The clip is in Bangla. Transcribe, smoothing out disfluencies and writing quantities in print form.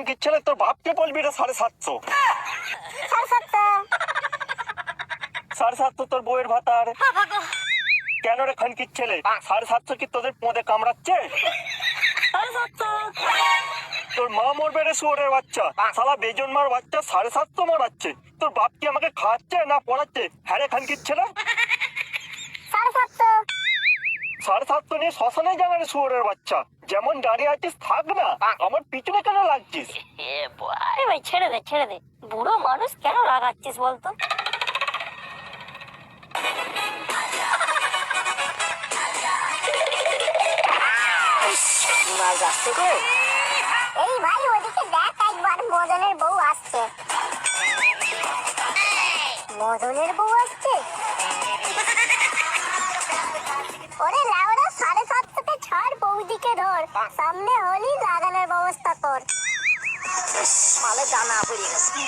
খানকির ছেলে, তোর বাপকে বলবি রে 750। 750 তোর বউয়ের ভাতার। কেন রে খানকির ছেলে, 750 কি তোদের পোঁদে কামড়াচ্ছে? তোর মা মরবে রে শুয়োরের বাচ্চা, শালা বেজন মার বাচ্চা 750 মারাচ্ছে। তোর বাপ কি আমাকে খাওয়াচ্ছে না পড়াচ্ছে? হ্যাঁ রে খানকির ছেলে, 750 নিয়ে শ্মশানে যাবে রে শুয়োরের বাচ্চা। যেমন দাঁড়িয়ে আছিস থাক না, আমার পিছনে কেন লাগছিস? আরে ভাই ছেড়ে দে ছেড়ে দে, বুড়ো মানুষ কেন রাগাচ্ছিস বলতো? এই ভাই ওদিকে দেখ, একবার মদনের বউ আসছে। মদনের বউ আসছে? ওরে লাউড়া, 750-তে ছাড়, বৌদিকে ধর, সামনে হলি লাগানোর ব্যবস্থা কর। মালে জানা পড়ে গেছে।